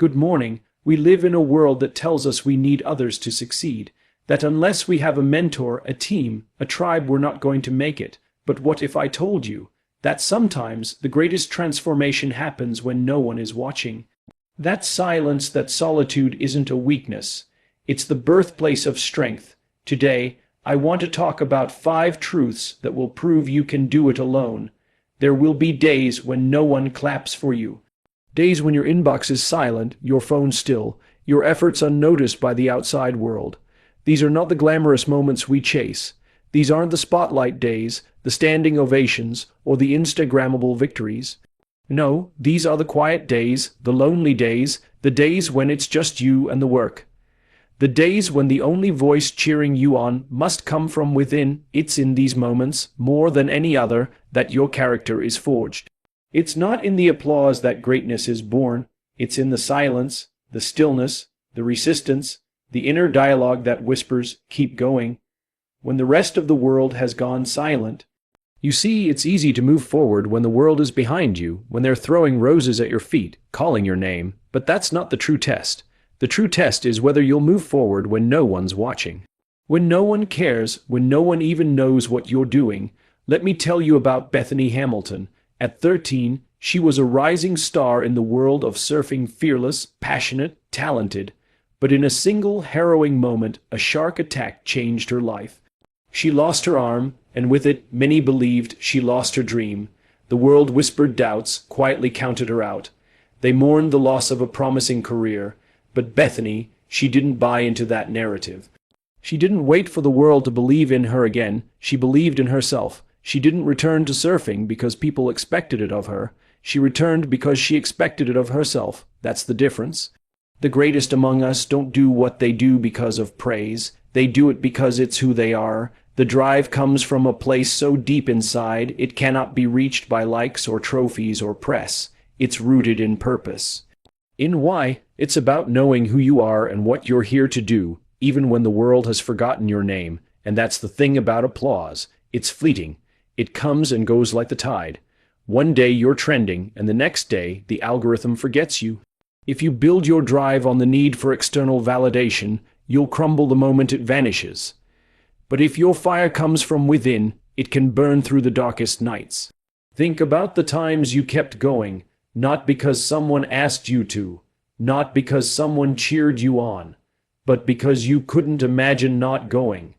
Good morning. We live in a world that tells us we need others to succeed, that unless we have a mentor, a team, a tribe, we're not going to make it. But what if I told you that sometimes the greatest transformation happens when no one is watching? That silence, that solitude isn't a weakness. It's the birthplace of strength. Today, I want to talk about 5 truths that will prove you can do it alone. There will be days when no one claps for you. Days when your inbox is silent, your phone still, your efforts unnoticed by the outside world. These are not the glamorous moments we chase. These aren't the spotlight days, the standing ovations, or the Instagrammable victories. No, these are the quiet days, the lonely days, the days when it's just you and the work. The days when the only voice cheering you on must come from within. It's in these moments, more than any other, that your character is forged. It's not in the applause that greatness is born. It's in the silence, the stillness, the resistance, the inner dialogue that whispers, "Keep going," when the rest of the world has gone silent. You see, it's easy to move forward when the world is behind you, when they're throwing roses at your feet, calling your name. But that's not the true test. The true test is whether you'll move forward when no one's watching. When no one cares, when no one even knows what you're doing. Let me tell you about Bethany Hamilton. At 13, she was a rising star in the world of surfing, fearless, passionate, talented. But in a single harrowing moment, a shark attack changed her life. She lost her arm, and with it, many believed she lost her dream. The world whispered doubts, quietly counted her out. They mourned the loss of a promising career. But Bethany, she didn't buy into that narrative. She didn't wait for the world to believe in her again. She believed in herself. She didn't return to surfing because people expected it of her. She returned because she expected it of herself. That's the difference. The greatest among us don't do what they do because of praise. They do it because it's who they are. The drive comes from a place so deep inside, it cannot be reached by likes or trophies or press. It's rooted in purpose. In why, it's about knowing who you are and what you're here to do, even when the world has forgotten your name. And that's the thing about applause. It's fleeting. It comes and goes like the tide. One day you're trending, and the next day the algorithm forgets you. If you build your drive on the need for external validation, you'll crumble the moment it vanishes. But if your fire comes from within, it can burn through the darkest nights. Think about the times you kept going, not because someone asked you to, not because someone cheered you on, but because you couldn't imagine not going.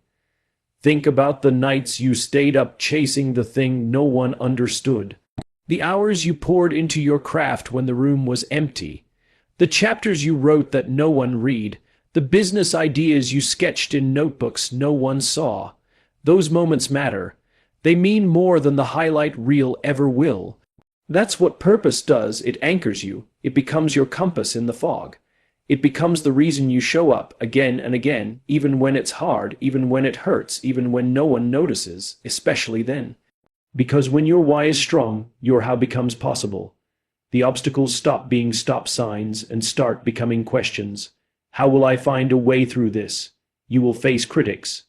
Think about the nights you stayed up chasing the thing no one understood, the hours you poured into your craft when the room was empty, the chapters you wrote that no one read, the business ideas you sketched in notebooks no one saw. Those moments matter. They mean more than the highlight reel ever will. That's what purpose does. It anchors you. It becomes your compass in the fog. It becomes the reason you show up again and again, even when it's hard, even when it hurts, even when no one notices, especially then. Because when your why is strong, your how becomes possible. The obstacles stop being stop signs and start becoming questions. How will I find a way through this? You will face critics.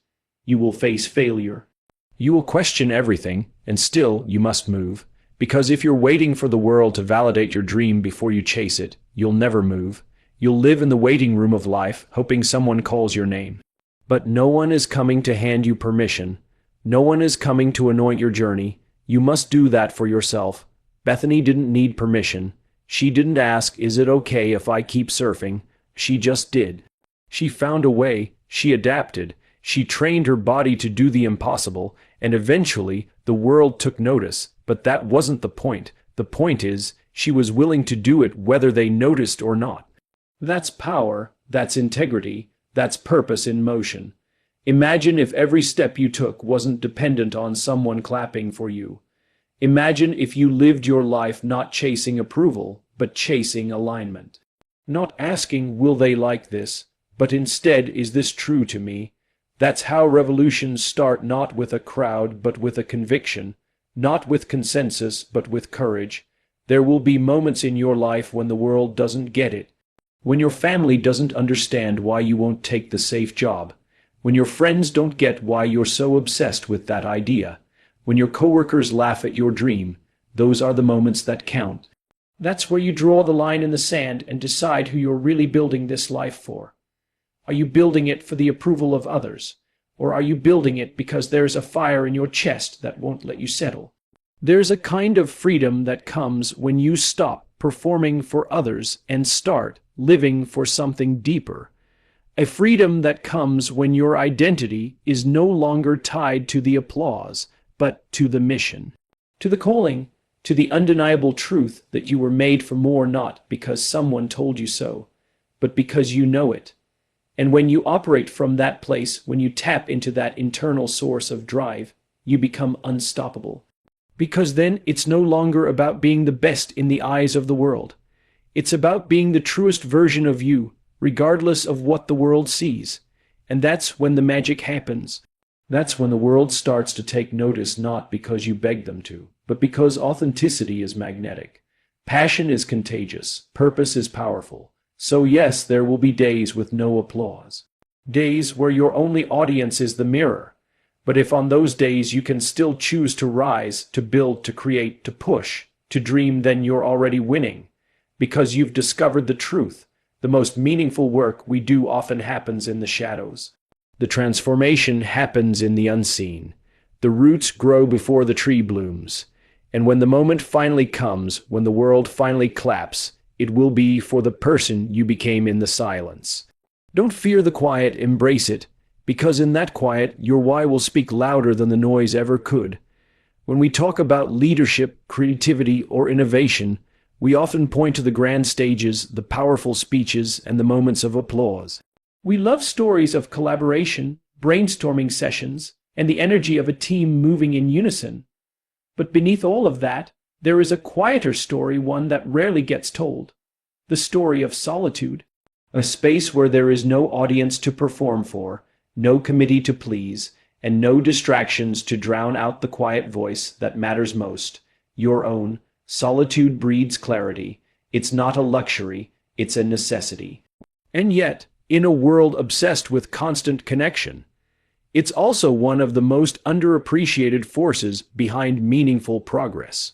You will face failure. You will question everything, and still you must move. Because if you're waiting for the world to validate your dream before you chase it, you'll never move. You'll live in the waiting room of life, hoping someone calls your name. But no one is coming to hand you permission. No one is coming to anoint your journey. You must do that for yourself. Bethany didn't need permission. She didn't ask, "Is it okay if I keep surfing?" She just did. She found a way. She adapted. She trained her body to do the impossible, and eventually the world took notice. But that wasn't the point. The point is, she was willing to do it whether they noticed or not. That's power, that's integrity, that's purpose in motion. Imagine if every step you took wasn't dependent on someone clapping for you. Imagine if you lived your life not chasing approval, but chasing alignment. Not asking, "Will they like this?" but instead, "Is this true to me?" That's how revolutions start, not with a crowd, but with a conviction. Not with consensus, but with courage. There will be moments in your life when the world doesn't get it. When your family doesn't understand why you won't take the safe job. When your friends don't get why you're so obsessed with that idea. When your coworkers laugh at your dream. Those are the moments that count. That's where you draw the line in the sand and decide who you're really building this life for. Are you building it for the approval of others? Or are you building it because there's a fire in your chest that won't let you settle? There's a kind of freedom that comes when you stop performing for others and start living for something deeper. A freedom that comes when your identity is no longer tied to the applause, but to the mission, to the calling, to the undeniable truth that you were made for more, not because someone told you so, but because you know it. And when you operate from that place, when you tap into that internal source of drive, you become unstoppable. Because then it's no longer about being the best in the eyes of the world. It's about being the truest version of you, regardless of what the world sees. And that's when the magic happens. That's when the world starts to take notice, not because you beg them to, but because authenticity is magnetic. Passion is contagious. Purpose is powerful. So yes, there will be days with no applause. Days where your only audience is the mirror. But if on those days you can still choose to rise, to build, to create, to push, to dream, then you're already winning. Because you've discovered the truth. The most meaningful work we do often happens in the shadows. The transformation happens in the unseen. The roots grow before the tree blooms. And when the moment finally comes, when the world finally claps, it will be for the person you became in the silence. Don't fear the quiet, embrace it, because in that quiet, your why will speak louder than the noise ever could. When we talk about leadership, creativity, or innovation, we often point to the grand stages, the powerful speeches, and the moments of applause. We love stories of collaboration, brainstorming sessions, and the energy of a team moving in unison. But beneath all of that, there is a quieter story, one that rarely gets told. The story of solitude. A space where there is no audience to perform for, no committee to please, and no distractions to drown out the quiet voice that matters most, your own. Solitude breeds clarity. It's not a luxury, it's a necessity. And yet, in a world obsessed with constant connection, it's also one of the most underappreciated forces behind meaningful progress.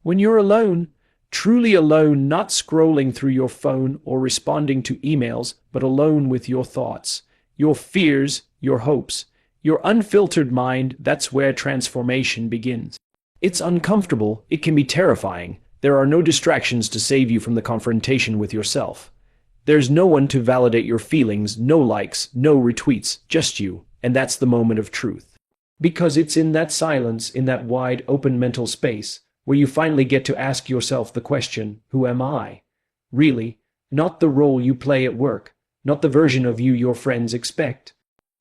When you're alone, truly alone, not scrolling through your phone or responding to emails, but alone with your thoughts, your fears, your hopes, your unfiltered mind, that's where transformation begins. It's uncomfortable, it can be terrifying. There are no distractions to save you from the confrontation with yourself. There's no one to validate your feelings, no likes, no retweets, just you, and that's the moment of truth. Because it's in that silence, in that wide, open mental space, where you finally get to ask yourself the question, who am I? Really, not the role you play at work, not the version of you your friends expect,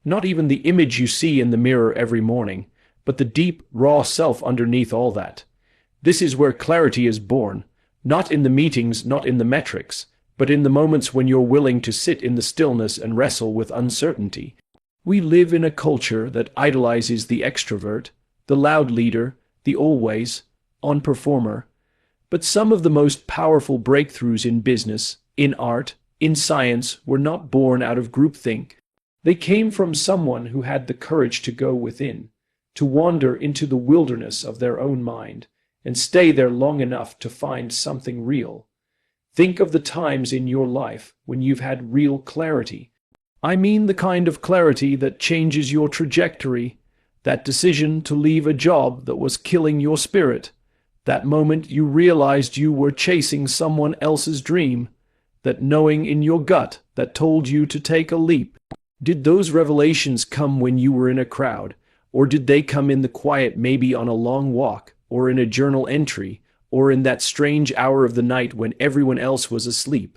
not even the image you see in the mirror every morning, but the deep, raw self underneath all that. This is where clarity is born, not in the meetings, not in the metrics, but in the moments when you're willing to sit in the stillness and wrestle with uncertainty. We live in a culture that idolizes the extrovert, the loud leader, the always on performer. But some of the most powerful breakthroughs in business, in art, in science were not born out of groupthink. They came from someone who had the courage to go within, to wander into the wilderness of their own mind, and stay there long enough to find something real. Think of the times in your life when you've had real clarity. I mean the kind of clarity that changes your trajectory, that decision to leave a job that was killing your spirit, that moment you realized you were chasing someone else's dream, that knowing in your gut that told you to take a leap. Did those revelations come when you were in a crowd, or did they come in the quiet, maybe on a long walk, or in a journal entry, or in that strange hour of the night when everyone else was asleep?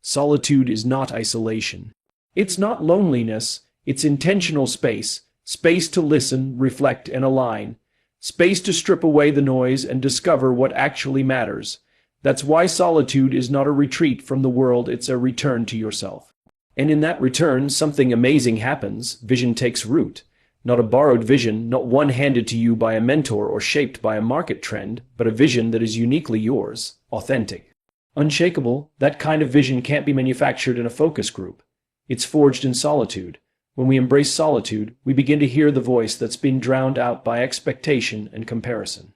Solitude is not isolation. It's not loneliness, it's intentional space, space to listen, reflect, and align, space to strip away the noise and discover what actually matters. That's why solitude is not a retreat from the world, it's a return to yourself. And in that return, something amazing happens. Vision takes root. Not a borrowed vision, not one handed to you by a mentor or shaped by a market trend, but a vision that is uniquely yours, authentic, unshakable. That kind of vision can't be manufactured in a focus group. It's forged in solitude. When we embrace solitude, we begin to hear the voice that's been drowned out by expectation and comparison.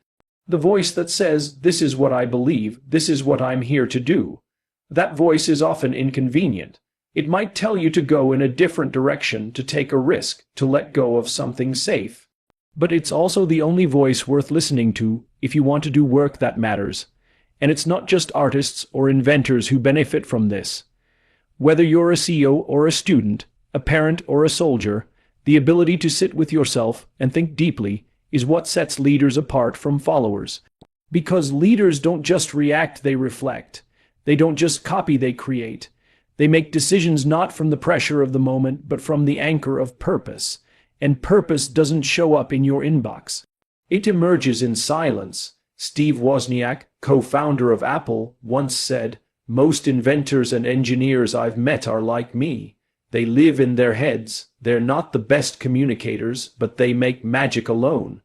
The voice that says, "This is what I believe, this is what I'm here to do." That voice is often inconvenient. It might tell you to go in a different direction, to take a risk, to let go of something safe. But it's also the only voice worth listening to if you want to do work that matters. And it's not just artists or inventors who benefit from this. Whether you're a CEO or a student, a parent or a soldier, the ability to sit with yourself and think deeply is what sets leaders apart from followers. Because leaders don't just react, they reflect. They don't just copy, they create. They make decisions not from the pressure of the moment, but from the anchor of purpose. And purpose doesn't show up in your inbox. It emerges in silence. Steve Wozniak, co-founder of Apple, once said, "Most inventors and engineers I've met are like me. They live in their heads. They're not the best communicators, but they make magic alone."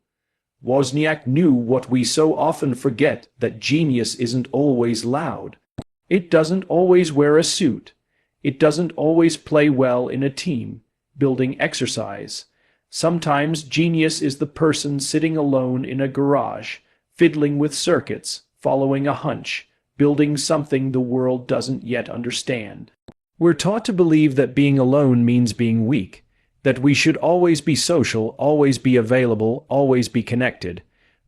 Wozniak knew what we so often forget, that genius isn't always loud. It doesn't always wear a suit. It doesn't always play well in a team building exercise. Sometimes genius is the person sitting alone in a garage, fiddling with circuits, following a hunch, building something the world doesn't yet understand. We're taught to believe that being alone means being weak, that we should always be social, always be available, always be connected.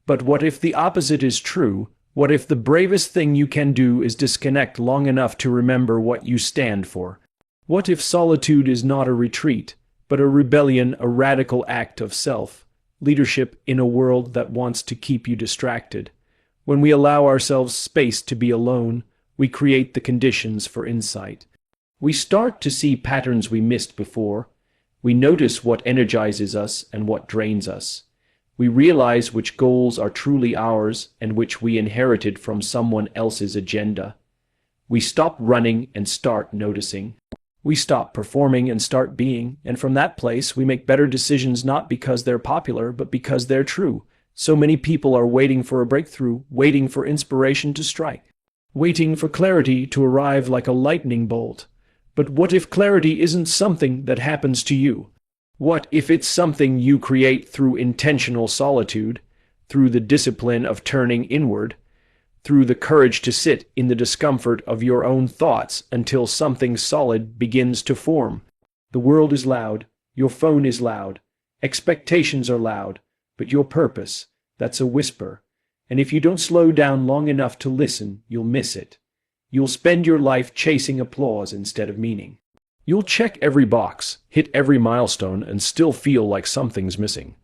But what if the opposite is true? What if the bravest thing you can do is disconnect long enough to remember what you stand for? What if solitude is not a retreat, but a rebellion, a radical act of self? Leadership in a world that wants to keep you distracted. When we allow ourselves space to be alone, we create the conditions for insight. We start to see patterns we missed before. We notice what energizes us and what drains us. We realize which goals are truly ours and which we inherited from someone else's agenda. We stop running and start noticing. We stop performing and start being, and from that place we make better decisions, not because they're popular, but because they're true. So many people are waiting for a breakthrough, waiting for inspiration to strike, waiting for clarity to arrive like a lightning bolt. But what if clarity isn't something that happens to you? What if it's something you create through intentional solitude, through the discipline of turning inward, through the courage to sit in the discomfort of your own thoughts until something solid begins to form? The world is loud, your phone is loud, expectations are loud, but your purpose, that's a whisper. And if you don't slow down long enough to listen, you'll miss it. You'll spend your life chasing applause instead of meaning. You'll check every box, hit every milestone, and still feel like something's missing.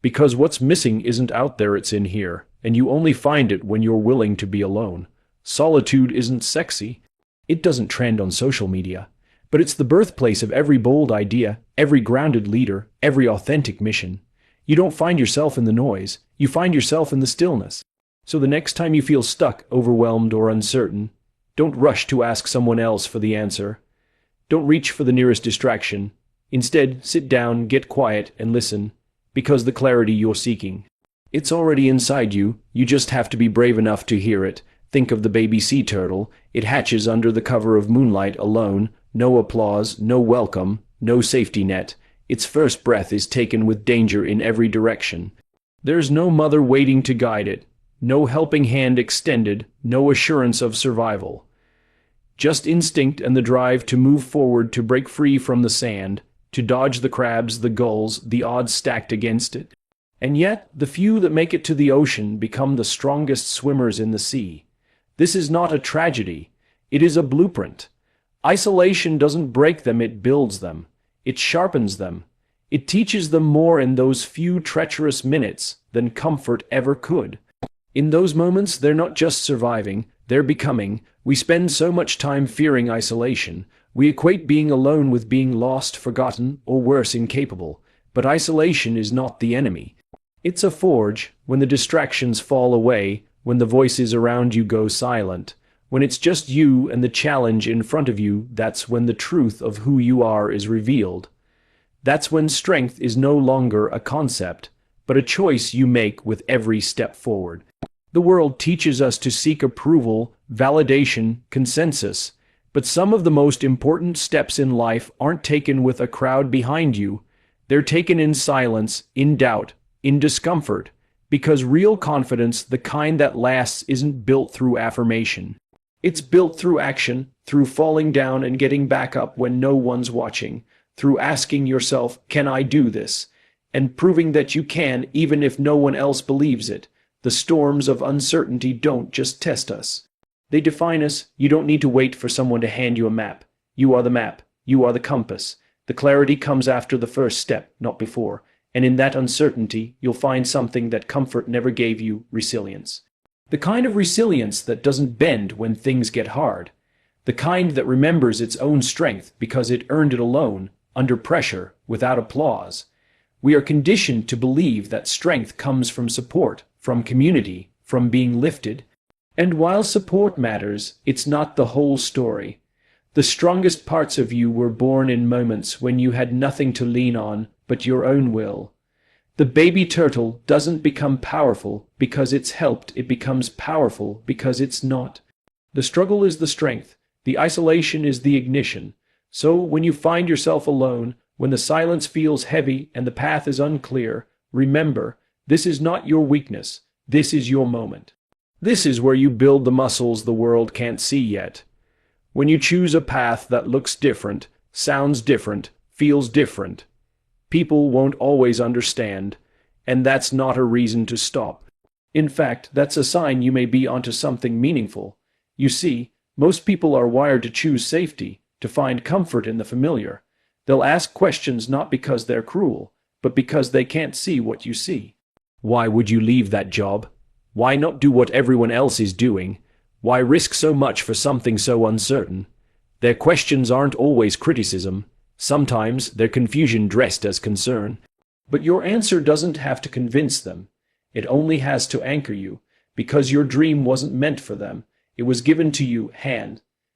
Because what's missing isn't out there, it's in here, and you only find it when you're willing to be alone. Solitude isn't sexy. It doesn't trend on social media. But it's the birthplace of every bold idea, every grounded leader, every authentic mission. You don't find yourself in the noise. You find yourself in the stillness. So the next time you feel stuck, overwhelmed, or uncertain, don't rush to ask someone else for the answer. Don't reach for the nearest distraction. Instead, sit down, get quiet, and listen, because the clarity you're seeking, it's already inside you. You just have to be brave enough to hear it. Think of the baby sea turtle. It hatches under the cover of moonlight alone. No applause, no welcome, no safety net. Its first breath is taken with danger in every direction. There's no mother waiting to guide it, no helping hand extended, no assurance of survival. Just instinct and the drive to move forward, to break free from the sand, to dodge the crabs, the gulls, the odds stacked against it. And yet, the few that make it to the ocean become the strongest swimmers in the sea. This is not a tragedy. It is a blueprint. Isolation doesn't break them, it builds them. It sharpens them. It teaches them more in those few treacherous minutes than comfort ever could. In those moments, they're not just surviving, they're becoming. We spend so much time fearing isolation. We equate being alone with being lost, forgotten, or worse, incapable. But isolation is not the enemy. It's a forge. When the distractions fall away, when the voices around you go silent, when it's just you and the challenge in front of you, that's when the truth of who you are is revealed. That's when strength is no longer a concept, but a choice you make with every step forward. The world teaches us to seek approval, validation, consensus, but some of the most important steps in life aren't taken with a crowd behind you. They're taken in silence, in doubt, in discomfort, Because real confidence, the kind that lasts, isn't built through affirmation. It's built through action, through falling down and getting back up when no one's watching, through asking yourself, can I do this? And proving that you can, even if no one else believes it. The storms of uncertainty don't just test us. They define us. You don't need to wait for someone to hand you a map. You are the map. You are the compass. The clarity comes after the first step, not before. And in that uncertainty, you'll find something that comfort never gave you: resilience. The kind of resilience that doesn't bend when things get hard. The kind that remembers its own strength because it earned it alone, under pressure, without applause. We are conditioned to believe that strength comes from support, from community, from being lifted. And while support matters, it's not the whole story. The strongest parts of you were born in moments when you had nothing to lean on but your own will. The baby turtle doesn't become powerful because it's helped, it becomes powerful because it's not. The struggle is the strength, the isolation is the ignition. So when you find yourself alone, when the silence feels heavy and the path is unclear, remember, this is not your weakness, this is your moment. This is where you build the muscles the world can't see yet. When you choose a path that looks different, sounds different, feels different, people won't always understand, and that's not a reason to stop. In fact, that's a sign you may be onto something meaningful. You see, most people are wired to choose safety, to find comfort in the familiar. They'll ask questions not because they're cruel, but because they can't see what you see. Why would you leave that job? Why not do what everyone else is doing? Why risk so much for something so uncertain? Their questions aren't always criticism. Sometimes they're confusion dressed as concern. But your answer doesn't have to convince them. It only has to anchor you, because your dream wasn't meant for them. It was given to you,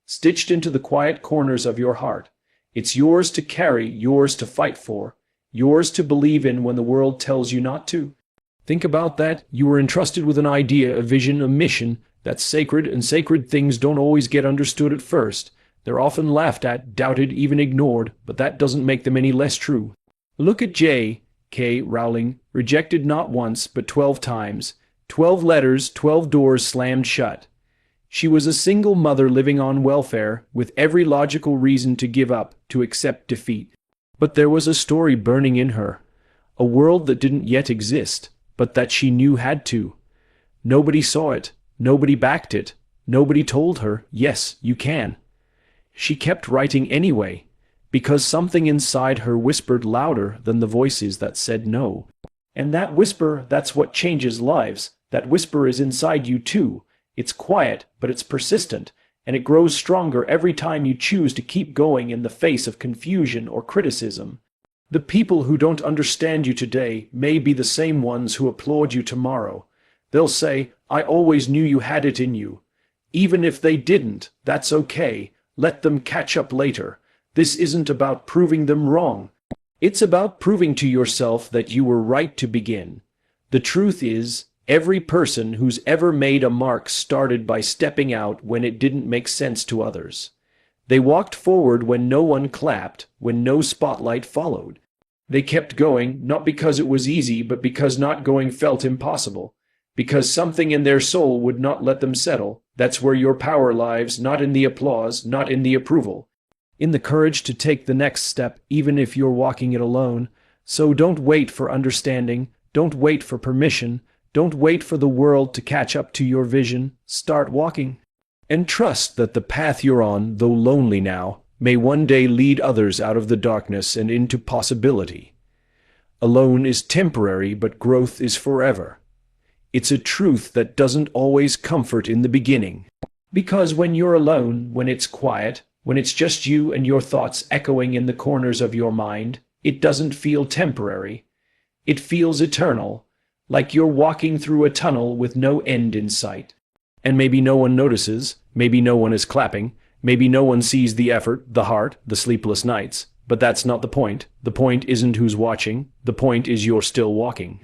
stitched into the quiet corners of your heart. It's yours to carry, yours to fight for, yours to believe in when the world tells you not to. Think about that. You were entrusted with an idea, a vision, a mission that's sacred, and sacred things don't always get understood at first. They're often laughed at, doubted, even ignored, but that doesn't make them any less true. Look at J.K. Rowling, rejected not once, but 12 times. 12 letters, 12 doors slammed shut. She was a single mother living on welfare, with every logical reason to give up, to accept defeat. But there was a story burning in her, a world that didn't yet exist, but that she knew had to. Nobody saw it, nobody backed it, nobody told her, yes, you can. She kept writing anyway, because something inside her whispered louder than the voices that said no. And that whisper, that's what changes lives. That whisper is inside you too. It's quiet, but it's persistent, and it grows stronger every time you choose to keep going in the face of confusion or criticism. The people who don't understand you today may be the same ones who applaud you tomorrow. They'll say, I always knew you had it in you. Even if they didn't, that's okay. Let them catch up later. This isn't about proving them wrong. It's about proving to yourself that you were right to begin. The truth is, every person who's ever made a mark started by stepping out when it didn't make sense to others. They walked forward when no one clapped, when no spotlight followed. They kept going, not because it was easy, but because not going felt impossible. Because something in their soul would not let them settle. That's where your power lies, not in the applause, not in the approval. In the courage to take the next step, even if you're walking it alone. So don't wait for understanding, don't wait for permission, don't wait for the world to catch up to your vision. Start walking. And trust that the path you're on, though lonely now, may one day lead others out of the darkness and into possibility. Alone is temporary, but growth is forever. It's a truth that doesn't always comfort in the beginning. Because when you're alone, when it's quiet, when it's just you and your thoughts echoing in the corners of your mind, it doesn't feel temporary. It feels eternal, like you're walking through a tunnel with no end in sight. And maybe no one notices, maybe no one is clapping, maybe no one sees the effort, the heart, the sleepless nights. But that's not the point. The point isn't who's watching. The point is you're still walking.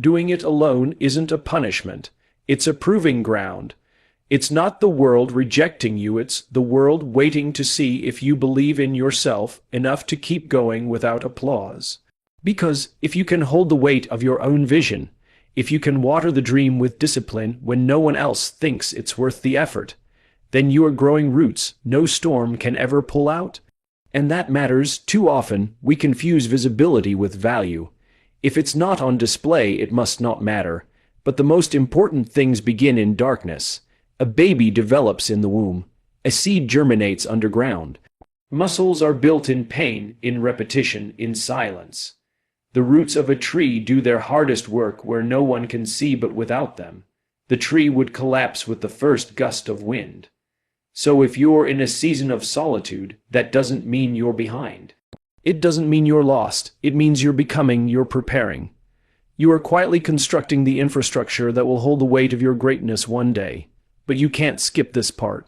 Doing it alone isn't a punishment. It's a proving ground. It's not the world rejecting you. It's the world waiting to see if you believe in yourself enough to keep going without applause. Because if you can hold the weight of your own vision, if you can water the dream with discipline when no one else thinks it's worth the effort, then you are growing roots no storm can ever pull out. And that matters. Too often, we confuse visibility with value. If it's not on display, it must not matter. But the most important things begin in darkness. A baby develops in the womb. A seed germinates underground. Muscles are built in pain, in repetition, in silence. The roots of a tree do their hardest work where no one can see, but without them, the tree would collapse with the first gust of wind. So if you're in a season of solitude, that doesn't mean you're behind. It doesn't mean you're lost. It means you're becoming, you're preparing. You are quietly constructing the infrastructure that will hold the weight of your greatness one day. But you can't skip this part.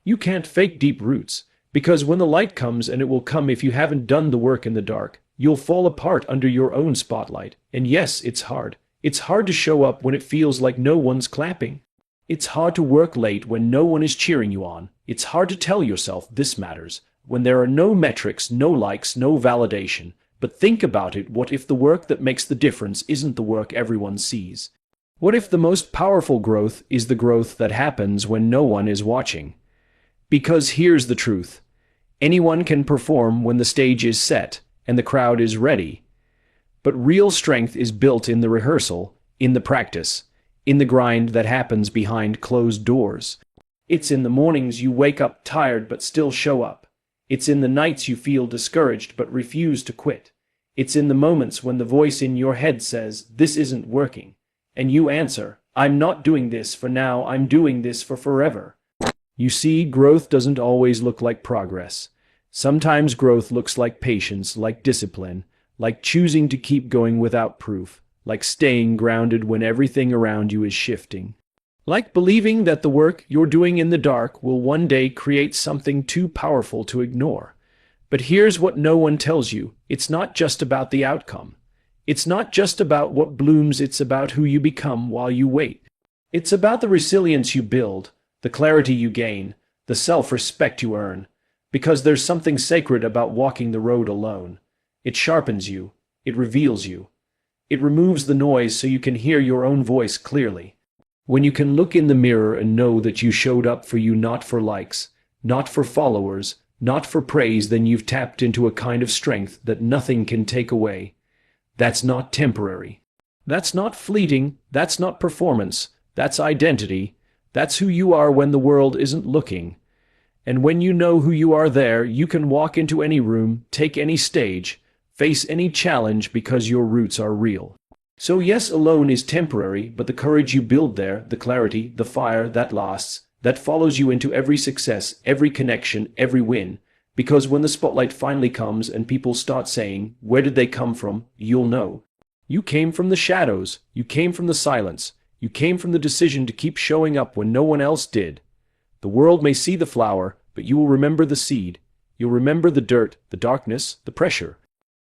You can't fake deep roots, because when the light comes, and it will come if you haven't done the work in the dark, you'll fall apart under your own spotlight. And yes, it's hard. It's hard to show up when it feels like no one's clapping. It's hard to work late when no one is cheering you on. It's hard to tell yourself this matters, when there are no metrics, no likes, no validation. But think about it. What if the work that makes the difference isn't the work everyone sees? What if the most powerful growth is the growth that happens when no one is watching? Because here's the truth. Anyone can perform when the stage is set and the crowd is ready. But real strength is built in the rehearsal, in the practice, in the grind that happens behind closed doors. It's in the mornings you wake up tired but still show up. It's in the nights you feel discouraged but refuse to quit. It's in the moments when the voice in your head says, "This isn't working," and you answer, "I'm not doing this for now, I'm doing this for forever." You see, growth doesn't always look like progress. Sometimes growth looks like patience, like discipline, like choosing to keep going without proof, like staying grounded when everything around you is shifting, like believing that the work you're doing in the dark will one day create something too powerful to ignore. But here's what no one tells you. It's not just about the outcome. It's not just about what blooms, it's about who you become while you wait. It's about the resilience you build, the clarity you gain, the self-respect you earn, because there's something sacred about walking the road alone. It sharpens you, it reveals you, it removes the noise so you can hear your own voice clearly. When you can look in the mirror and know that you showed up for you, not for likes, not for followers, not for praise, then you've tapped into a kind of strength that nothing can take away. That's not temporary. That's not fleeting. That's not performance. That's identity. That's who you are when the world isn't looking. And when you know who you are there, you can walk into any room, take any stage, face any challenge because your roots are real. So yes, alone is temporary, but the courage you build there, the clarity, the fire that lasts, that follows you into every success, every connection, every win. Because when the spotlight finally comes and people start saying, "Where did they come from?" you'll know. You came from the shadows. You came from the silence. You came from the decision to keep showing up when no one else did. The world may see the flower, but you will remember the seed. You'll remember the dirt, the darkness, the pressure.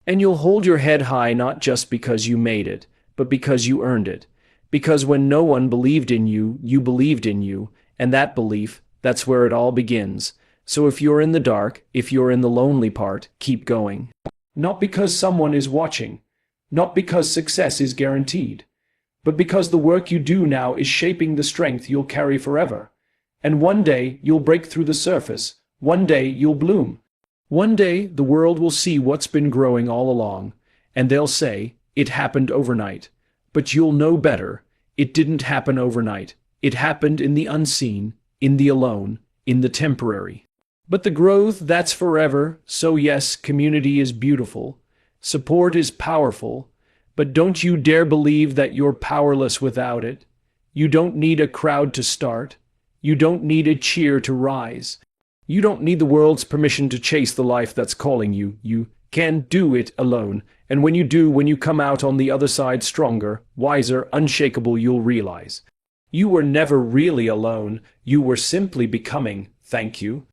And you'll hold your head high not just because you made it, but because you earned it. Because when no one believed in you, you believed in you. And that belief, that's where it all begins. So if you're in the dark, if you're in the lonely part, keep going. Not because someone is watching. Not because success is guaranteed. But because the work you do now is shaping the strength you'll carry forever. And one day you'll break through the surface. One day you'll bloom. One day the world will see what's been growing all along. And they'll say, "It happened overnight." But you'll know better. It didn't happen overnight. It happened in the unseen, in the alone, in the temporary. But the growth, that's forever. So yes, community is beautiful. Support is powerful. But don't you dare believe that you're powerless without it. You don't need a crowd to start. You don't need a cheer to rise. You don't need the world's permission to chase the life that's calling you. You can do it alone. And when you do, when you come out on the other side stronger, wiser, unshakable, you'll realize you were never really alone. You were simply becoming. Thank you.